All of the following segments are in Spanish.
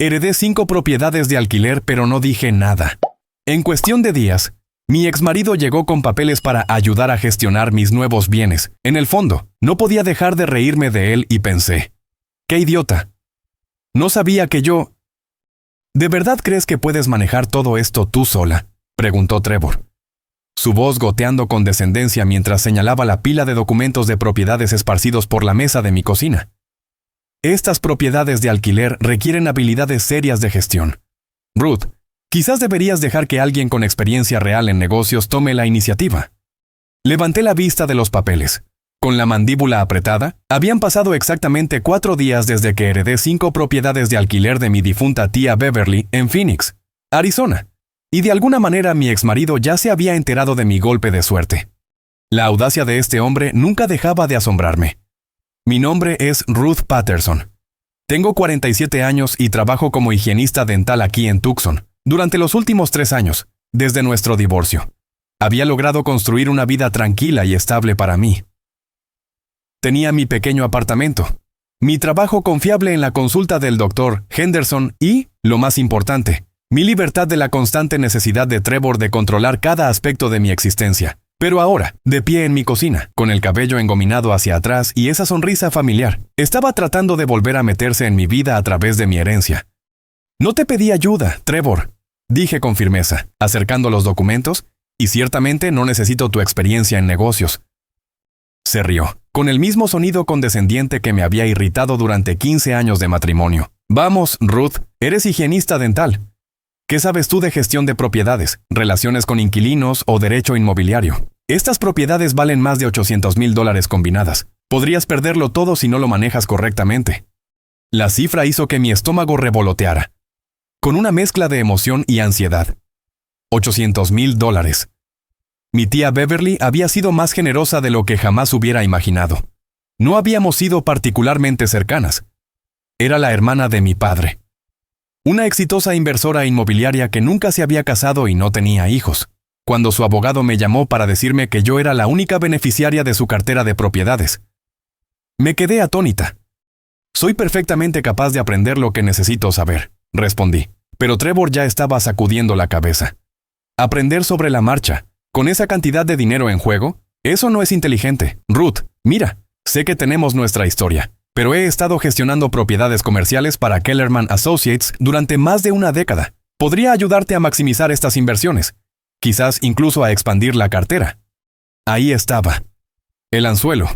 Heredé 5 propiedades de alquiler, pero no dije nada. En cuestión de días, mi exmarido llegó con papeles para ayudar a gestionar mis nuevos bienes. En el fondo, no podía dejar de reírme de él y pensé, ¡qué idiota! No sabía que yo... ¿De verdad crees que puedes manejar todo esto tú sola?, preguntó Trevor, su voz goteando con descendencia mientras señalaba la pila de documentos de propiedades esparcidos por la mesa de mi cocina. Estas propiedades de alquiler requieren habilidades serias de gestión. Ruth, quizás deberías dejar que alguien con experiencia real en negocios tome la iniciativa. Levanté la vista de los papeles. Con la mandíbula apretada, habían pasado exactamente 4 días desde que heredé 5 propiedades de alquiler de mi difunta tía Beverly en Phoenix, Arizona, y de alguna manera mi exmarido ya se había enterado de mi golpe de suerte. La audacia de este hombre nunca dejaba de asombrarme. Mi nombre es Ruth Patterson. Tengo 47 años y trabajo como higienista dental aquí en Tucson. Durante los últimos 3 años, desde nuestro divorcio, había logrado construir una vida tranquila y estable para mí. Tenía mi pequeño apartamento, mi trabajo confiable en la consulta del Dr. Henderson y, lo más importante, mi libertad de la constante necesidad de Trevor de controlar cada aspecto de mi existencia. Pero ahora, de pie en mi cocina, con el cabello engominado hacia atrás y esa sonrisa familiar, estaba tratando de volver a meterse en mi vida a través de mi herencia. No te pedí ayuda, Trevor, dije con firmeza, acercando los documentos, y ciertamente no necesito tu experiencia en negocios. Se rió, con el mismo sonido condescendiente que me había irritado durante 15 años de matrimonio. Vamos, Ruth, eres higienista dental. ¿Qué sabes tú de gestión de propiedades, relaciones con inquilinos o derecho inmobiliario? Estas propiedades valen más de $800,000 combinadas. Podrías perderlo todo si no lo manejas correctamente. La cifra hizo que mi estómago revoloteara, con una mezcla de emoción y ansiedad. $800,000. Mi tía Beverly había sido más generosa de lo que jamás hubiera imaginado. No habíamos sido particularmente cercanas. Era la hermana de mi padre. Una exitosa inversora inmobiliaria que nunca se había casado y no tenía hijos. Cuando su abogado me llamó para decirme que yo era la única beneficiaria de su cartera de propiedades, me quedé atónita. Soy perfectamente capaz de aprender lo que necesito saber, respondí, pero Trevor ya estaba sacudiendo la cabeza. Aprender sobre la marcha, con esa cantidad de dinero en juego, eso no es inteligente. Ruth, mira, sé que tenemos nuestra historia, pero he estado gestionando propiedades comerciales para Kellerman Associates durante más de una década. Podría ayudarte a maximizar estas inversiones, quizás incluso a expandir la cartera. Ahí estaba. El anzuelo.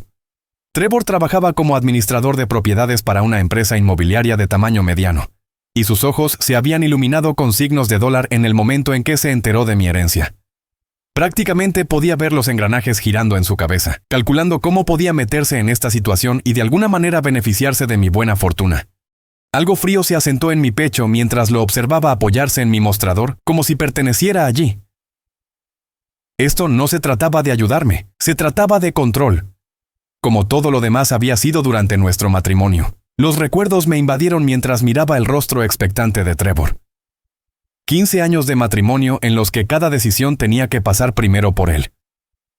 Trevor trabajaba como administrador de propiedades para una empresa inmobiliaria de tamaño mediano, y sus ojos se habían iluminado con signos de dólar en el momento en que se enteró de mi herencia. Prácticamente podía ver los engranajes girando en su cabeza, calculando cómo podía meterse en esta situación y de alguna manera beneficiarse de mi buena fortuna. Algo frío se asentó en mi pecho mientras lo observaba apoyarse en mi mostrador, como si perteneciera allí. Esto no se trataba de ayudarme, se trataba de control. Como todo lo demás había sido durante nuestro matrimonio. Los recuerdos me invadieron mientras miraba el rostro expectante de Trevor. 15 años de matrimonio en los que cada decisión tenía que pasar primero por él.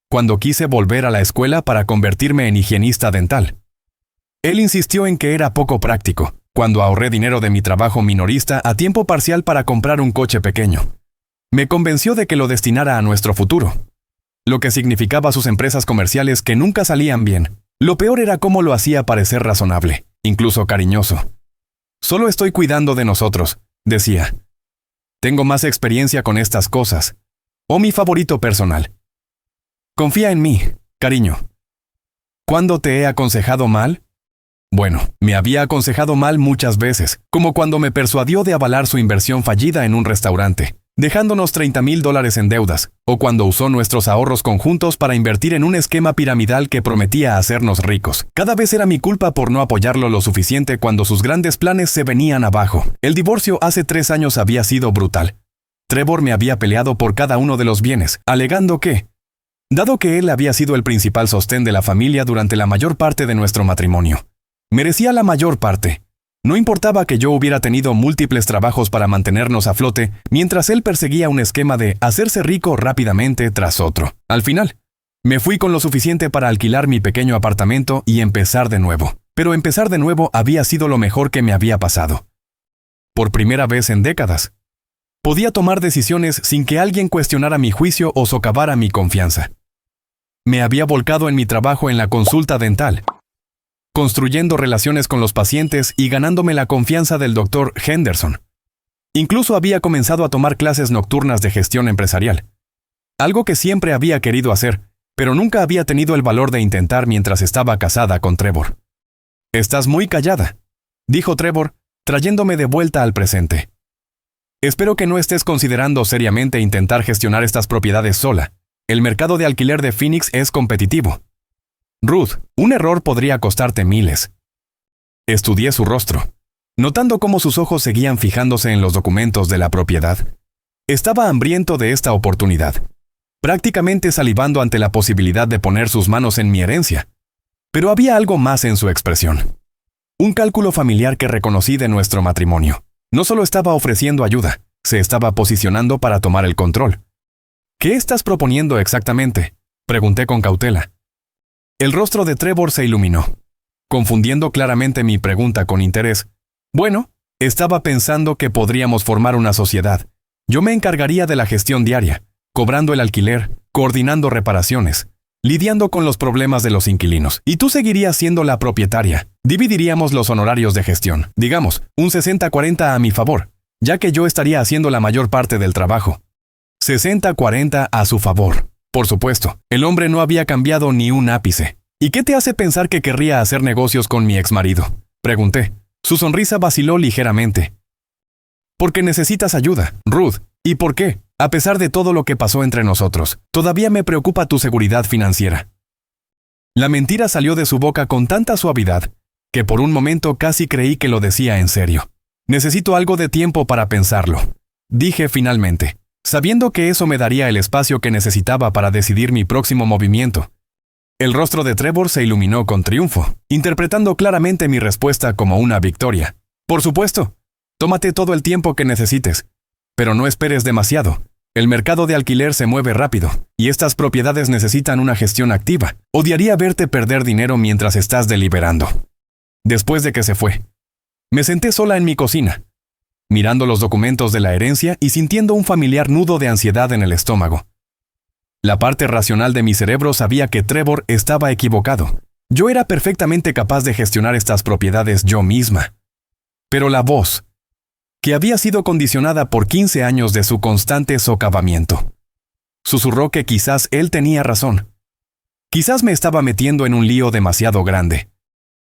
Cuando quise volver a la escuela para convertirme en higienista dental, él insistió en que era poco práctico. Cuando ahorré dinero de mi trabajo minorista a tiempo parcial para comprar un coche pequeño, me convenció de que lo destinara a nuestro futuro, lo que significaba sus empresas comerciales que nunca salían bien. Lo peor era cómo lo hacía parecer razonable, incluso cariñoso. Solo estoy cuidando de nosotros, decía. Tengo más experiencia con estas cosas. O mi favorito personal. Confía en mí, cariño. ¿Cuándo te he aconsejado mal? Bueno, me había aconsejado mal muchas veces, como cuando me persuadió de avalar su inversión fallida en un restaurante, dejándonos $30,000 en deudas, o cuando usó nuestros ahorros conjuntos para invertir en un esquema piramidal que prometía hacernos ricos. Cada vez era mi culpa por no apoyarlo lo suficiente cuando sus grandes planes se venían abajo. El divorcio hace 3 años había sido brutal. Trevor me había peleado por cada uno de los bienes, alegando que, dado que él había sido el principal sostén de la familia durante la mayor parte de nuestro matrimonio, merecía la mayor parte. No importaba que yo hubiera tenido múltiples trabajos para mantenernos a flote, mientras él perseguía un esquema de hacerse rico rápidamente tras otro. Al final, me fui con lo suficiente para alquilar mi pequeño apartamento y empezar de nuevo. Pero empezar de nuevo había sido lo mejor que me había pasado. por primera vez en décadas. Podía tomar decisiones sin que alguien cuestionara mi juicio o socavara mi confianza. Me había volcado en mi trabajo en la consulta dental, construyendo relaciones con los pacientes y ganándome la confianza del Dr. Henderson. Incluso había comenzado a tomar clases nocturnas de gestión empresarial, algo que siempre había querido hacer, pero nunca había tenido el valor de intentar mientras estaba casada con Trevor. «Estás muy callada», dijo Trevor, trayéndome de vuelta al presente. «Espero que no estés considerando seriamente intentar gestionar estas propiedades sola. El mercado de alquiler de Phoenix es competitivo. Ruth, un error podría costarte miles». Estudié su rostro, notando cómo sus ojos seguían fijándose en los documentos de la propiedad. Estaba hambriento de esta oportunidad, prácticamente salivando ante la posibilidad de poner sus manos en mi herencia. Pero había algo más en su expresión. Un cálculo familiar que reconocí de nuestro matrimonio. No solo estaba ofreciendo ayuda, se estaba posicionando para tomar el control. «¿Qué estás proponiendo exactamente?», pregunté con cautela. El rostro de Trevor se iluminó, confundiendo claramente mi pregunta con interés. «Bueno, estaba pensando que podríamos formar una sociedad. Yo me encargaría de la gestión diaria, cobrando el alquiler, coordinando reparaciones, lidiando con los problemas de los inquilinos. Y tú seguirías siendo la propietaria. Dividiríamos los honorarios de gestión, digamos, un 60-40 a mi favor, ya que yo estaría haciendo la mayor parte del trabajo». 60-40 a su favor. Por supuesto, el hombre no había cambiado ni un ápice. «¿Y qué te hace pensar que querría hacer negocios con mi exmarido?», pregunté. Su sonrisa vaciló ligeramente. «Porque necesitas ayuda, Ruth. ¿Y por qué? A pesar de todo lo que pasó entre nosotros, todavía me preocupa tu seguridad financiera». La mentira salió de su boca con tanta suavidad que por un momento casi creí que lo decía en serio. «Necesito algo de tiempo para pensarlo», dije finalmente, sabiendo que eso me daría el espacio que necesitaba para decidir mi próximo movimiento. El rostro de Trevor se iluminó con triunfo, interpretando claramente mi respuesta como una victoria. «Por supuesto, tómate todo el tiempo que necesites, pero no esperes demasiado. El mercado de alquiler se mueve rápido, y estas propiedades necesitan una gestión activa. Odiaría verte perder dinero mientras estás deliberando». Después de que se fue, me senté sola en mi cocina, mirando los documentos de la herencia y sintiendo un familiar nudo de ansiedad en el estómago. La parte racional de mi cerebro sabía que Trevor estaba equivocado. Yo era perfectamente capaz de gestionar estas propiedades yo misma. Pero la voz, que había sido condicionada por 15 años de su constante socavamiento, susurró que quizás él tenía razón. Quizás me estaba metiendo en un lío demasiado grande.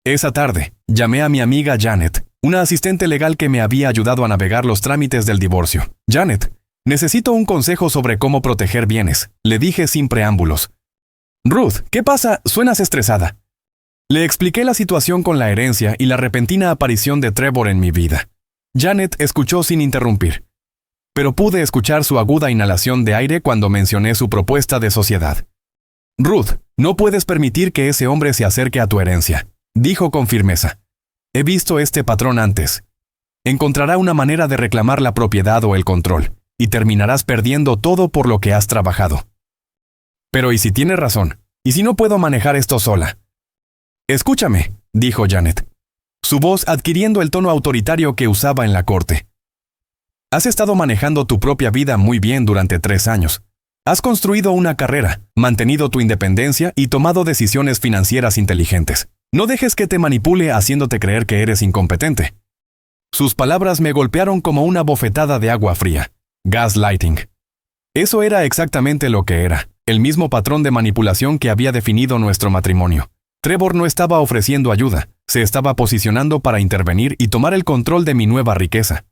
Esa tarde, llamé a mi amiga Janet, una asistente legal que me había ayudado a navegar los trámites del divorcio. «Janet, necesito un consejo sobre cómo proteger bienes», le dije sin preámbulos. «Ruth, ¿qué pasa? Suenas estresada». Le expliqué la situación con la herencia y la repentina aparición de Trevor en mi vida. Janet escuchó sin interrumpir, pero pude escuchar su aguda inhalación de aire cuando mencioné su propuesta de sociedad. «Ruth, no puedes permitir que ese hombre se acerque a tu herencia», dijo con firmeza. «He visto este patrón antes. Encontrará una manera de reclamar la propiedad o el control, y terminarás perdiendo todo por lo que has trabajado». «Pero ¿y si tienes razón? ¿Y si no puedo manejar esto sola?». «Escúchame», dijo Janet, su voz adquiriendo el tono autoritario que usaba en la corte. «Has estado manejando tu propia vida muy bien durante 3 años. Has construido una carrera, mantenido tu independencia y tomado decisiones financieras inteligentes. No dejes que te manipule haciéndote creer que eres incompetente». Sus palabras me golpearon como una bofetada de agua fría. Gaslighting. Eso era exactamente lo que era, el mismo patrón de manipulación que había definido nuestro matrimonio. Trevor no estaba ofreciendo ayuda, se estaba posicionando para intervenir y tomar el control de mi nueva riqueza.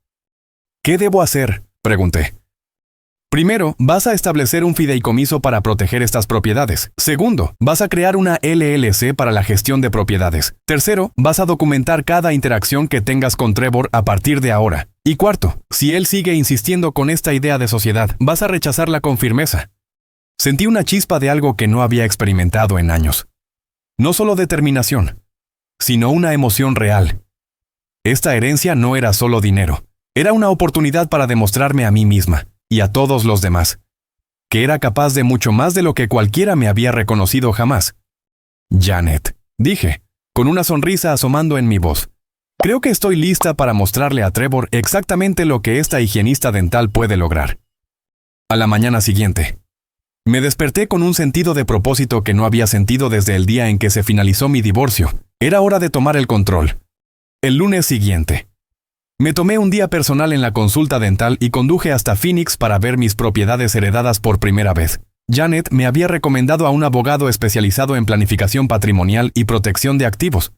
«¿Qué debo hacer?», pregunté. «Primero, vas a establecer un fideicomiso para proteger estas propiedades. Segundo, vas a crear una LLC para la gestión de propiedades. Tercero, vas a documentar cada interacción que tengas con Trevor a partir de ahora. Y cuarto, si él sigue insistiendo con esta idea de sociedad, vas a rechazarla con firmeza». Sentí una chispa de algo que no había experimentado en años. No solo determinación, sino una emoción real. Esta herencia no era solo dinero, era una oportunidad para demostrarme a mí misma y a todos los demás que era capaz de mucho más de lo que cualquiera me había reconocido jamás. «Janet», dije, con una sonrisa asomando en mi voz, Creo que estoy lista para mostrarle a Trevor exactamente lo que esta higienista dental puede lograr. A la mañana siguiente, me desperté con un sentido de propósito que no había sentido desde el día en que se finalizó mi divorcio. Era hora de tomar el control. El lunes siguiente, me tomé un día personal en la consulta dental y conduje hasta Phoenix para ver mis propiedades heredadas por primera vez. Janet me había recomendado a un abogado especializado en planificación patrimonial y protección de activos,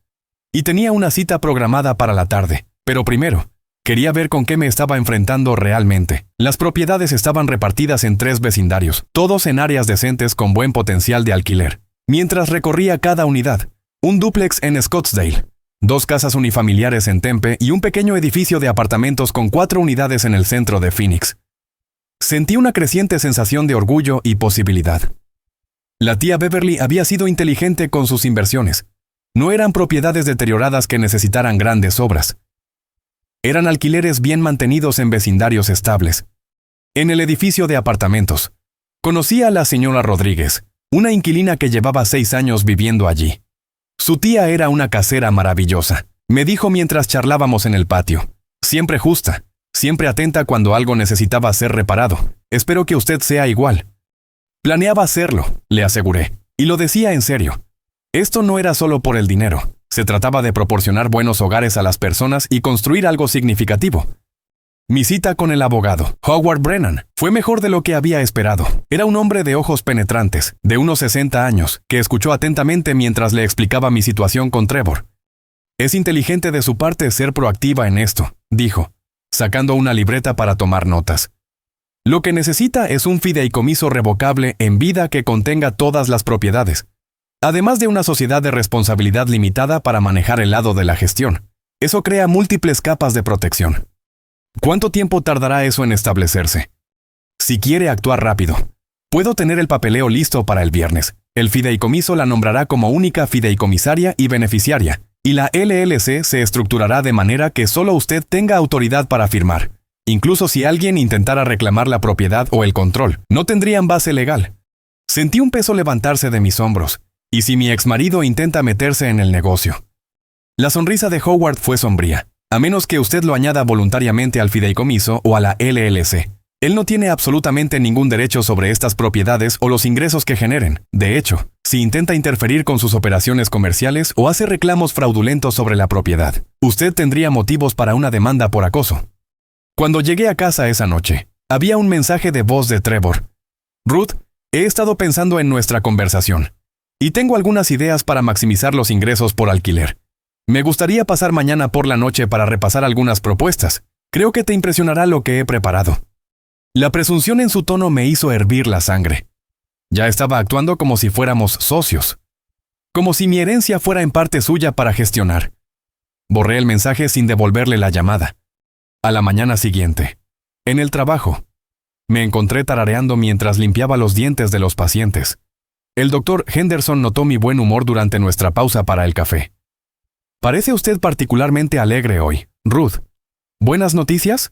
y tenía una cita programada para la tarde. Pero primero, quería ver con qué me estaba enfrentando realmente. Las propiedades estaban repartidas en 3 vecindarios, todos en áreas decentes con buen potencial de alquiler. Mientras recorría cada unidad, un dúplex en Scottsdale, 2 casas unifamiliares en Tempe y un pequeño edificio de apartamentos con 4 unidades en el centro de Phoenix. Sentí una creciente sensación de orgullo y posibilidad. La tía Beverly había sido inteligente con sus inversiones. No eran propiedades deterioradas que necesitaran grandes obras. Eran alquileres bien mantenidos en vecindarios estables. En el edificio de apartamentos, conocí a la señora Rodríguez, una inquilina que llevaba 6 años viviendo allí. Su tía era una casera maravillosa, me dijo mientras charlábamos en el patio. Siempre justa, siempre atenta cuando algo necesitaba ser reparado. Espero que usted sea igual. Planeaba hacerlo, le aseguré, y lo decía en serio. Esto no era solo por el dinero. Se trataba de proporcionar buenos hogares a las personas y construir algo significativo. Mi cita con el abogado, Howard Brennan, fue mejor de lo que había esperado. Era un hombre de ojos penetrantes, de unos 60 años, que escuchó atentamente mientras le explicaba mi situación con Trevor. Es inteligente de su parte ser proactiva en esto, dijo, sacando una libreta para tomar notas. Lo que necesita es un fideicomiso revocable en vida que contenga todas las propiedades, además de una sociedad de responsabilidad limitada para manejar el lado de la gestión. Eso crea múltiples capas de protección. ¿Cuánto tiempo tardará eso en establecerse? Si quiere actuar rápido, puedo tener el papeleo listo para el viernes. El fideicomiso la nombrará como única fideicomisaria y beneficiaria, y la LLC se estructurará de manera que solo usted tenga autoridad para firmar. Incluso si alguien intentara reclamar la propiedad o el control, no tendrían base legal. Sentí un peso levantarse de mis hombros. ¿Y si mi exmarido intenta meterse en el negocio? La sonrisa de Howard fue sombría. A menos que usted lo añada voluntariamente al fideicomiso o a la LLC. Él no tiene absolutamente ningún derecho sobre estas propiedades o los ingresos que generen. De hecho, si intenta interferir con sus operaciones comerciales o hace reclamos fraudulentos sobre la propiedad, usted tendría motivos para una demanda por acoso. Cuando llegué a casa esa noche, había un mensaje de voz de Trevor. Ruth, he estado pensando en nuestra conversación. Y tengo algunas ideas para maximizar los ingresos por alquiler. Me gustaría pasar mañana por la noche para repasar algunas propuestas. Creo que te impresionará lo que he preparado. La presunción en su tono me hizo hervir la sangre. Ya estaba actuando como si fuéramos socios. Como si mi herencia fuera en parte suya para gestionar. Borré el mensaje sin devolverle la llamada. A la mañana siguiente, en el trabajo, me encontré tarareando mientras limpiaba los dientes de los pacientes. El doctor Henderson notó mi buen humor durante nuestra pausa para el café. Parece usted particularmente alegre hoy, Ruth. ¿Buenas noticias?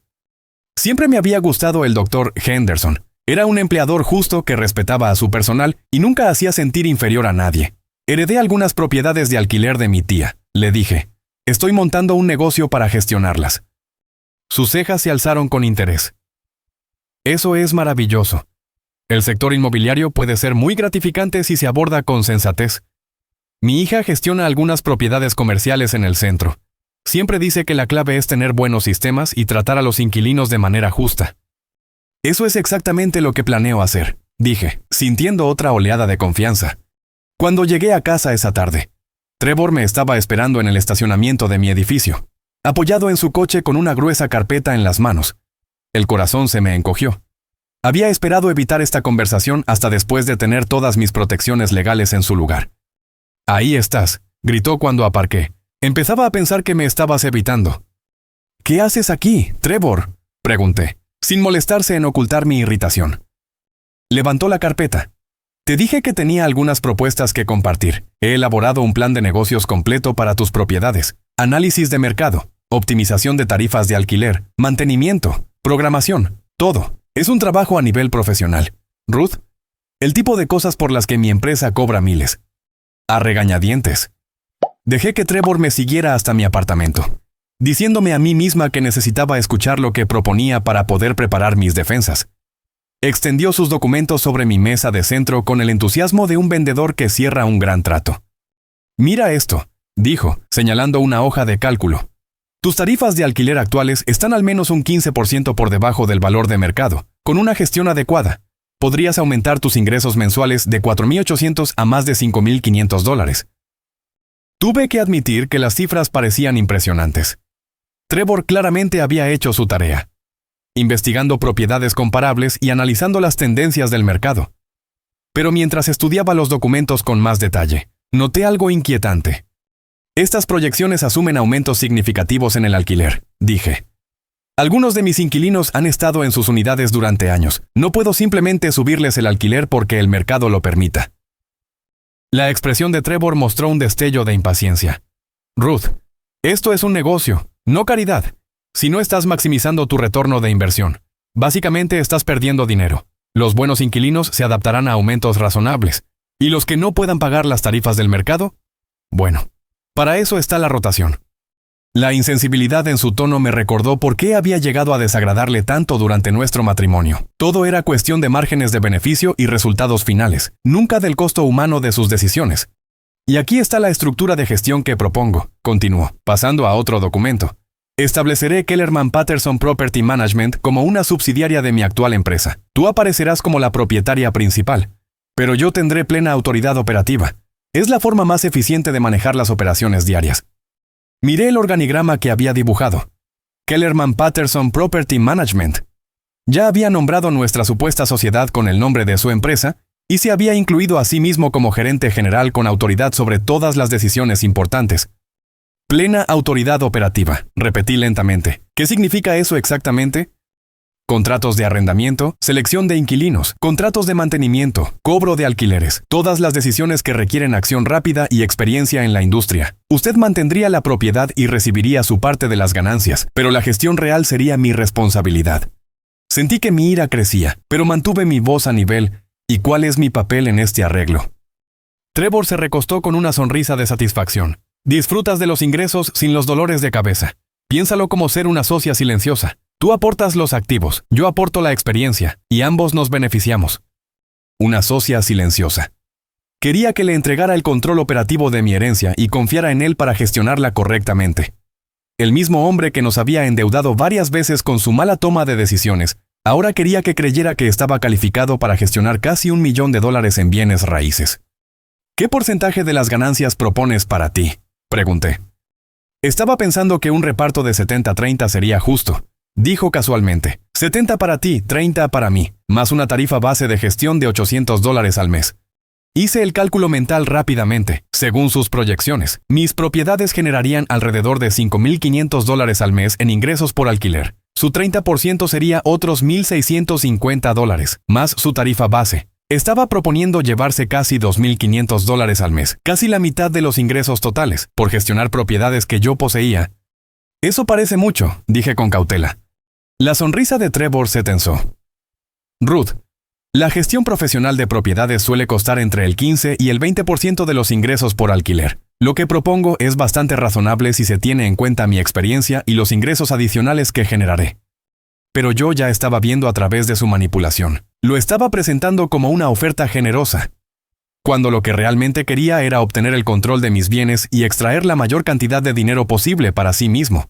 Siempre me había gustado el doctor Henderson. Era un empleador justo que respetaba a su personal y nunca hacía sentir inferior a nadie. Heredé algunas propiedades de alquiler de mi tía, le dije. Estoy montando un negocio para gestionarlas. Sus cejas se alzaron con interés. Eso es maravilloso. El sector inmobiliario puede ser muy gratificante si se aborda con sensatez. Mi hija gestiona algunas propiedades comerciales en el centro. Siempre dice que la clave es tener buenos sistemas y tratar a los inquilinos de manera justa. Eso es exactamente lo que planeo hacer, dije, sintiendo otra oleada de confianza. Cuando llegué a casa esa tarde, Trevor me estaba esperando en el estacionamiento de mi edificio, apoyado en su coche con una gruesa carpeta en las manos. El corazón se me encogió. Había esperado evitar esta conversación hasta después de tener todas mis protecciones legales en su lugar. Ahí estás, gritó cuando aparqué. Empezaba a pensar que me estabas evitando. ¿Qué haces aquí, Trevor?, pregunté, sin molestarse en ocultar mi irritación. Levantó la carpeta. Te dije que tenía algunas propuestas que compartir. He elaborado un plan de negocios completo para tus propiedades. Análisis de mercado, optimización de tarifas de alquiler, mantenimiento, programación, todo. Es un trabajo a nivel profesional. Ruth, el tipo de cosas por las que mi empresa cobra miles. A regañadientes. Dejé que Trevor me siguiera hasta mi apartamento. diciéndome a mí misma que necesitaba escuchar lo que proponía para poder preparar mis defensas. Extendió sus documentos sobre mi mesa de centro con el entusiasmo de un vendedor que cierra un gran trato. «Mira esto», dijo, señalando una hoja de cálculo. «Tus tarifas de alquiler actuales están al menos un 15% por debajo del valor de mercado. Con una gestión adecuada, podrías aumentar tus ingresos mensuales de $4,800 a más de $5,500. Tuve que admitir que las cifras parecían impresionantes. Trevor claramente había hecho su tarea, investigando propiedades comparables y analizando las tendencias del mercado. Pero mientras estudiaba los documentos con más detalle, noté algo inquietante. Estas proyecciones asumen aumentos significativos en el alquiler, dije. Algunos de mis inquilinos han estado en sus unidades durante años. No puedo simplemente subirles el alquiler porque el mercado lo permita. La expresión de Trevor mostró un destello de impaciencia. Ruth, esto es un negocio, no caridad. Si no estás maximizando tu retorno de inversión, básicamente estás perdiendo dinero. Los buenos inquilinos se adaptarán a aumentos razonables. ¿Y los que no puedan pagar las tarifas del mercado? Bueno, para eso está la rotación. La insensibilidad en su tono me recordó por qué había llegado a desagradarle tanto durante nuestro matrimonio. Todo era cuestión de márgenes de beneficio y resultados finales, nunca del costo humano de sus decisiones. Y aquí está la estructura de gestión que propongo, continuó, pasando a otro documento. Estableceré Kellerman Patterson Property Management como una subsidiaria de mi actual empresa. Tú aparecerás como la propietaria principal, pero yo tendré plena autoridad operativa. Es la forma más eficiente de manejar las operaciones diarias. Miré el organigrama que había dibujado. Kellerman Patterson Property Management. Ya había nombrado nuestra supuesta sociedad con el nombre de su empresa y se había incluido a sí mismo como gerente general con autoridad sobre todas las decisiones importantes. Plena autoridad operativa, repetí lentamente. ¿Qué significa eso exactamente? Contratos de arrendamiento, selección de inquilinos, contratos de mantenimiento, cobro de alquileres, todas las decisiones que requieren acción rápida y experiencia en la industria. Usted mantendría la propiedad y recibiría su parte de las ganancias, pero la gestión real sería mi responsabilidad. Sentí que mi ira crecía, pero mantuve mi voz a nivel. ¿Y cuál es mi papel en este arreglo? Trevor se recostó con una sonrisa de satisfacción. Disfrutas de los ingresos sin los dolores de cabeza. Piénsalo como ser una socia silenciosa. Tú aportas los activos, yo aporto la experiencia, y ambos nos beneficiamos. Una socia silenciosa. Quería que le entregara el control operativo de mi herencia y confiara en él para gestionarla correctamente. El mismo hombre que nos había endeudado varias veces con su mala toma de decisiones, ahora quería que creyera que estaba calificado para gestionar casi $1 millón en bienes raíces. ¿Qué porcentaje de las ganancias propones para ti?, pregunté. Estaba pensando que un reparto de 70-30 sería justo, dijo casualmente. 70 para ti, 30 para mí, más una tarifa base de gestión de $800 al mes. Hice el cálculo mental rápidamente. Según sus proyecciones, mis propiedades generarían alrededor de $5,500 al mes en ingresos por alquiler. Su 30% sería otros $1,650, más su tarifa base. Estaba proponiendo llevarse casi $2,500 al mes, casi la mitad de los ingresos totales, por gestionar propiedades que yo poseía. Eso parece mucho, dije con cautela. La sonrisa de Trevor se tensó. Ruth, la gestión profesional de propiedades suele costar entre el 15 y el 20% de los ingresos por alquiler. Lo que propongo es bastante razonable si se tiene en cuenta mi experiencia y los ingresos adicionales que generaré. Pero yo ya estaba viendo a través de su manipulación. Lo estaba presentando como una oferta generosa, cuando lo que realmente quería era obtener el control de mis bienes y extraer la mayor cantidad de dinero posible para sí mismo.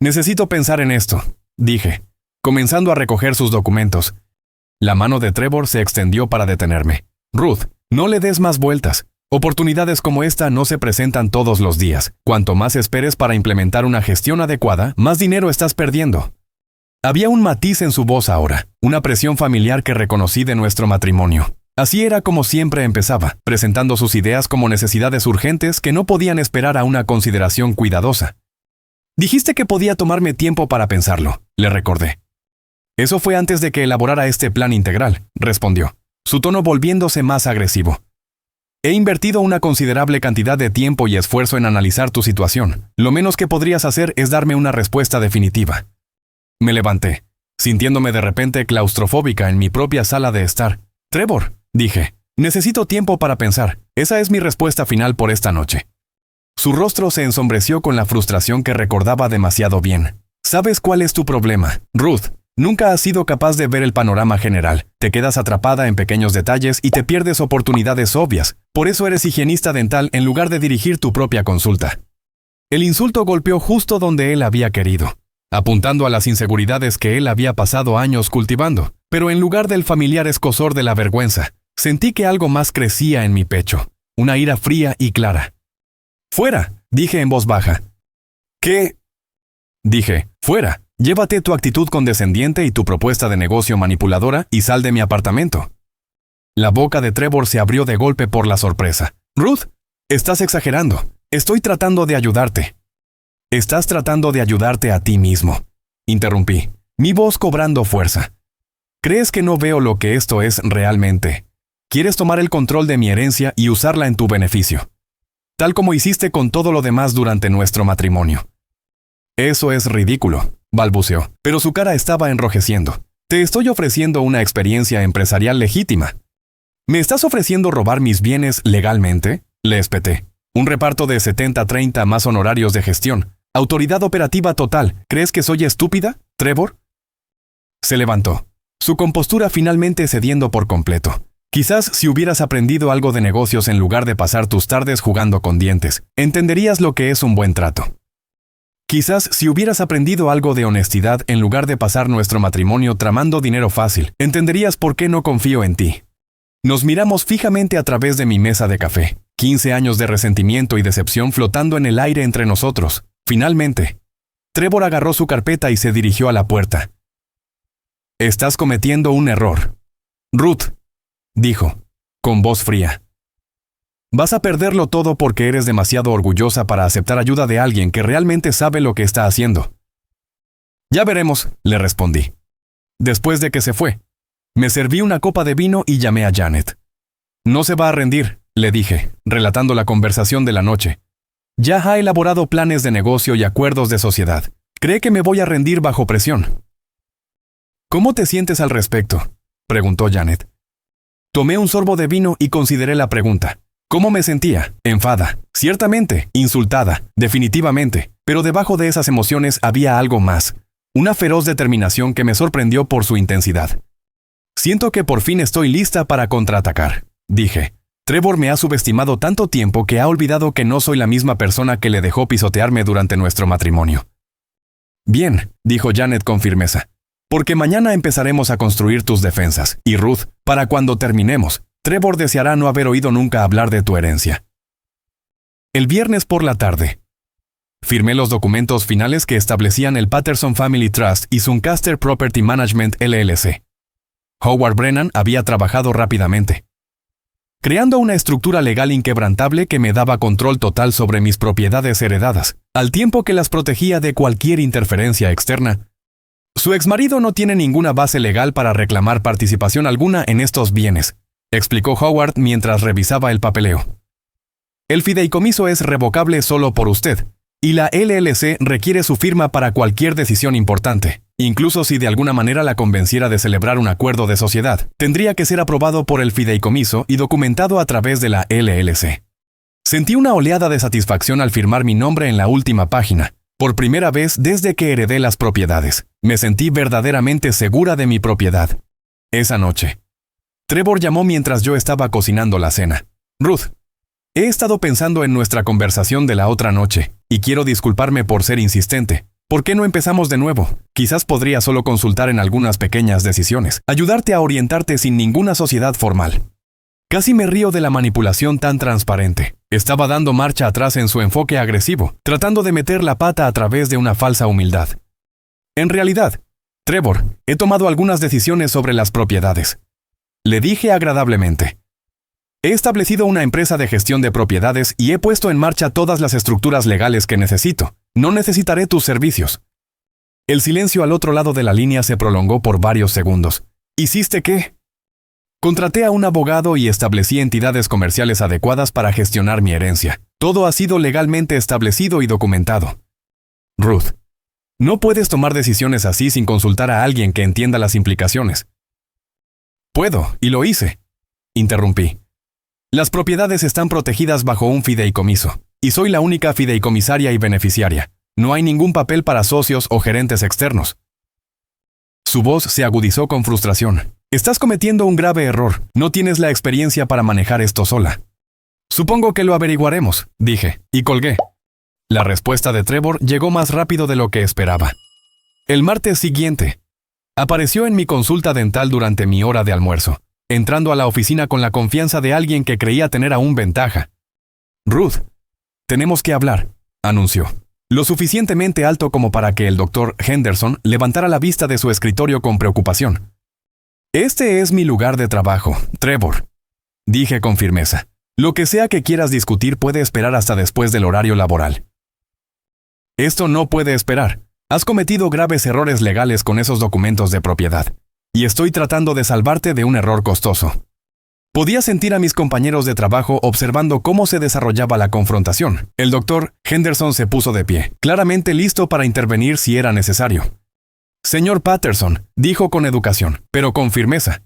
Necesito pensar en esto, dije, comenzando a recoger sus documentos. La mano de Trevor se extendió para detenerme. Ruth, no le des más vueltas. Oportunidades como esta no se presentan todos los días. Cuanto más esperes para implementar una gestión adecuada, más dinero estás perdiendo. Había un matiz en su voz ahora, una presión familiar que reconocí de nuestro matrimonio. Así era como siempre empezaba, presentando sus ideas como necesidades urgentes que no podían esperar a una consideración cuidadosa. Dijiste que podía tomarme tiempo para pensarlo, le recordé. Eso fue antes de que elaborara este plan integral, respondió, su tono volviéndose más agresivo. He invertido una considerable cantidad de tiempo y esfuerzo en analizar tu situación. Lo menos que podrías hacer es darme una respuesta definitiva. Me levanté, sintiéndome de repente claustrofóbica en mi propia sala de estar. Trevor, dije, necesito tiempo para pensar. Esa es mi respuesta final por esta noche. Su rostro se ensombreció con la frustración que recordaba demasiado bien. ¿Sabes cuál es tu problema, Ruth? Nunca has sido capaz de ver el panorama general. Te quedas atrapada en pequeños detalles y te pierdes oportunidades obvias. Por eso eres higienista dental en lugar de dirigir tu propia consulta. El insulto golpeó justo donde él había querido, apuntando a las inseguridades que él había pasado años cultivando. Pero en lugar del familiar escozor de la vergüenza, sentí que algo más crecía en mi pecho, una ira fría y clara. «Fuera», dije en voz baja. «¿Qué?» Dije, «Fuera. Llévate tu actitud condescendiente y tu propuesta de negocio manipuladora y sal de mi apartamento». La boca de Trevor se abrió de golpe por la sorpresa. «Ruth, estás exagerando. Estoy tratando de ayudarte». «Estás tratando de ayudarte a ti mismo», interrumpí, mi voz cobrando fuerza. «¿Crees que no veo lo que esto es realmente? Quieres tomar el control de mi herencia y usarla en tu beneficio, tal como hiciste con todo lo demás durante nuestro matrimonio». «Eso es ridículo», balbuceó, pero su cara estaba enrojeciendo. «Te estoy ofreciendo una experiencia empresarial legítima». «¿Me estás ofreciendo robar mis bienes legalmente?», le espeté. «Un reparto de 70-30 más honorarios de gestión. Autoridad operativa total. ¿Crees que soy estúpida, Trevor?» Se levantó, su compostura finalmente cediendo por completo. «Quizás si hubieras aprendido algo de negocios en lugar de pasar tus tardes jugando con dientes, entenderías lo que es un buen trato. Quizás si hubieras aprendido algo de honestidad en lugar de pasar nuestro matrimonio tramando dinero fácil, entenderías por qué no confío en ti». Nos miramos fijamente a través de mi mesa de café. 15 años de resentimiento y decepción flotando en el aire entre nosotros. Finalmente, Trevor agarró su carpeta y se dirigió a la puerta. «Estás cometiendo un error, Ruth», dijo, con voz fría. «Vas a perderlo todo porque eres demasiado orgullosa para aceptar ayuda de alguien que realmente sabe lo que está haciendo». «Ya veremos», le respondí. Después de que se fue, me serví una copa de vino y llamé a Janet. «No se va a rendir», le dije, relatando la conversación de la noche. «Ya ha elaborado planes de negocio y acuerdos de sociedad. Cree que me voy a rendir bajo presión». «¿Cómo te sientes al respecto?», preguntó Janet. Tomé un sorbo de vino y consideré la pregunta. ¿Cómo me sentía? Enfada, ciertamente, insultada, definitivamente, pero debajo de esas emociones había algo más, una feroz determinación que me sorprendió por su intensidad. «Siento que por fin estoy lista para contraatacar», dije. «Trevor me ha subestimado tanto tiempo que ha olvidado que no soy la misma persona que le dejó pisotearme durante nuestro matrimonio». «Bien», dijo Janet con firmeza, «porque mañana empezaremos a construir tus defensas, y Ruth, para cuando terminemos, Trevor deseará no haber oído nunca hablar de tu herencia». El viernes por la tarde, firmé los documentos finales que establecían el Patterson Family Trust y Suncaster Property Management LLC. Howard Brennan había trabajado rápidamente, creando una estructura legal inquebrantable que me daba control total sobre mis propiedades heredadas, al tiempo que las protegía de cualquier interferencia externa. Su exmarido no tiene ninguna base legal para reclamar participación alguna en estos bienes, explicó Howard mientras revisaba el papeleo. El fideicomiso es revocable solo por usted, y la LLC requiere su firma para cualquier decisión importante. Incluso si de alguna manera la convenciera de celebrar un acuerdo de sociedad, tendría que ser aprobado por el fideicomiso y documentado a través de la LLC. Sentí una oleada de satisfacción al firmar mi nombre en la última página. Por primera vez desde que heredé las propiedades, me sentí verdaderamente segura de mi propiedad. Esa noche, Trevor llamó mientras yo estaba cocinando la cena. «Ruth, he estado pensando en nuestra conversación de la otra noche, y quiero disculparme por ser insistente. ¿Por qué no empezamos de nuevo? Quizás podría solo consultar en algunas pequeñas decisiones, ayudarte a orientarte sin ninguna sociedad formal». Casi me río de la manipulación tan transparente. Estaba dando marcha atrás en su enfoque agresivo, tratando de meter la pata a través de una falsa humildad. «En realidad, Trevor, he tomado algunas decisiones sobre las propiedades», le dije agradablemente. «He establecido una empresa de gestión de propiedades y he puesto en marcha todas las estructuras legales que necesito. No necesitaré tus servicios». El silencio al otro lado de la línea se prolongó por varios segundos. «¿Hiciste qué?». «Contraté a un abogado y establecí entidades comerciales adecuadas para gestionar mi herencia. Todo ha sido legalmente establecido y documentado». «Ruth, no puedes tomar decisiones así sin consultar a alguien que entienda las implicaciones». «Puedo, y lo hice», interrumpí. «Las propiedades están protegidas bajo un fideicomiso. y soy la única fideicomisaria y beneficiaria. No hay ningún papel para socios o gerentes externos. Su voz se agudizó con frustración. Estás cometiendo un grave error. No tienes la experiencia para manejar esto sola. Supongo que lo averiguaremos, dije, y colgué. La respuesta de Trevor llegó más rápido de lo que esperaba. El martes siguiente, apareció en mi consulta dental durante mi hora de almuerzo, entrando a la oficina con la confianza de alguien que creía tener aún ventaja. Ruth, tenemos que hablar, anunció. Lo suficientemente alto como para que el Dr. Henderson levantara la vista de su escritorio con preocupación. Este es mi lugar de trabajo, Trevor, dije con firmeza. Lo que sea que quieras discutir puede esperar hasta después del horario laboral. Esto no puede esperar. Has cometido graves errores legales con esos documentos de propiedad, y estoy tratando de salvarte de un error costoso. Podía sentir a mis compañeros de trabajo observando cómo se desarrollaba la confrontación. El Dr. Henderson se puso de pie, claramente listo para intervenir si era necesario. Señor Patterson, dijo con educación, pero con firmeza.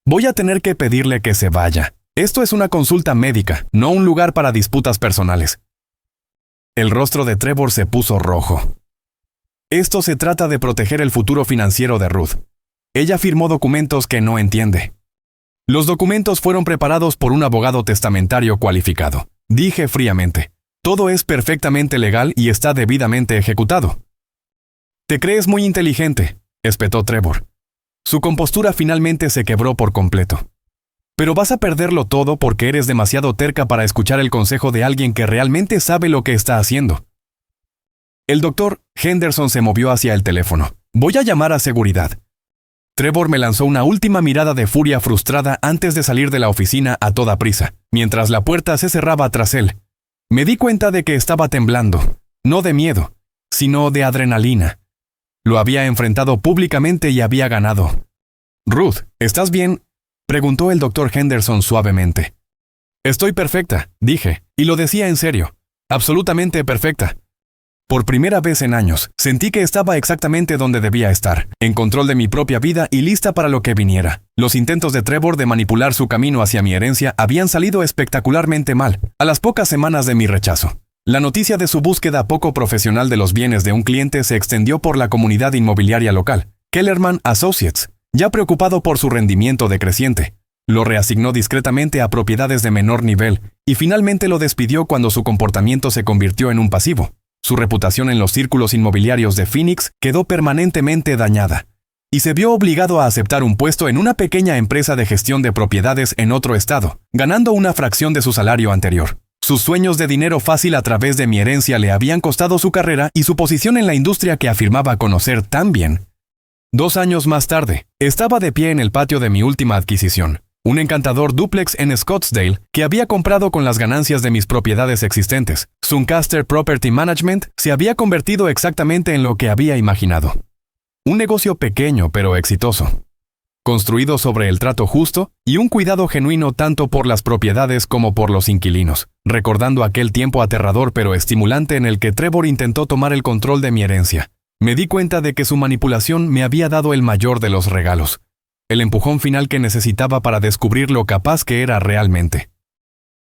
Voy a tener que pedirle que se vaya. Esto es una consulta médica, no un lugar para disputas personales. El rostro de Trevor se puso rojo. Esto se trata de proteger el futuro financiero de Ruth. Ella firmó documentos que no entiende. Los documentos fueron preparados por un abogado testamentario cualificado. Dije fríamente. Todo es perfectamente legal y está debidamente ejecutado. Te crees muy inteligente, espetó Trevor. Su compostura finalmente se quebró por completo. Pero vas a perderlo todo porque eres demasiado terca para escuchar el consejo de alguien que realmente sabe lo que está haciendo. El Dr. Henderson se movió hacia el teléfono. Voy a llamar a seguridad. Trevor me lanzó una última mirada de furia frustrada antes de salir de la oficina a toda prisa, mientras la puerta se cerraba tras él. Me di cuenta de que estaba temblando, no de miedo, sino de adrenalina. Lo había enfrentado públicamente y había ganado. Ruth, ¿estás bien?, preguntó el Dr. Henderson suavemente. Estoy perfecta, dije, y lo decía en serio, absolutamente perfecta. Por primera vez en años, sentí que estaba exactamente donde debía estar, en control de mi propia vida y lista para lo que viniera. Los intentos de Trevor de manipular su camino hacia mi herencia habían salido espectacularmente mal, a las pocas semanas de mi rechazo. La noticia de su búsqueda poco profesional de los bienes de un cliente se extendió por la comunidad inmobiliaria local. Kellerman Associates, ya preocupado por su rendimiento decreciente, lo reasignó discretamente a propiedades de menor nivel y finalmente lo despidió cuando su comportamiento se convirtió en un pasivo. Su reputación en los círculos inmobiliarios de Phoenix quedó permanentemente dañada, y se vio obligado a aceptar un puesto en una pequeña empresa de gestión de propiedades en otro estado, ganando una fracción de su salario anterior. Sus sueños de dinero fácil a través de mi herencia le habían costado su carrera y su posición en la industria que afirmaba conocer tan bien. 2 años más tarde, estaba de pie en el patio de mi última adquisición, un encantador dúplex en Scottsdale que había comprado con las ganancias de mis propiedades existentes. Suncaster Property Management se había convertido exactamente en lo que había imaginado. Un negocio pequeño pero exitoso, construido sobre el trato justo y un cuidado genuino tanto por las propiedades como por los inquilinos, recordando aquel tiempo aterrador pero estimulante en el que Trevor intentó tomar el control de mi herencia. Me di cuenta de que su manipulación me había dado el mayor de los regalos, el empujón final que necesitaba para descubrir lo capaz que era realmente.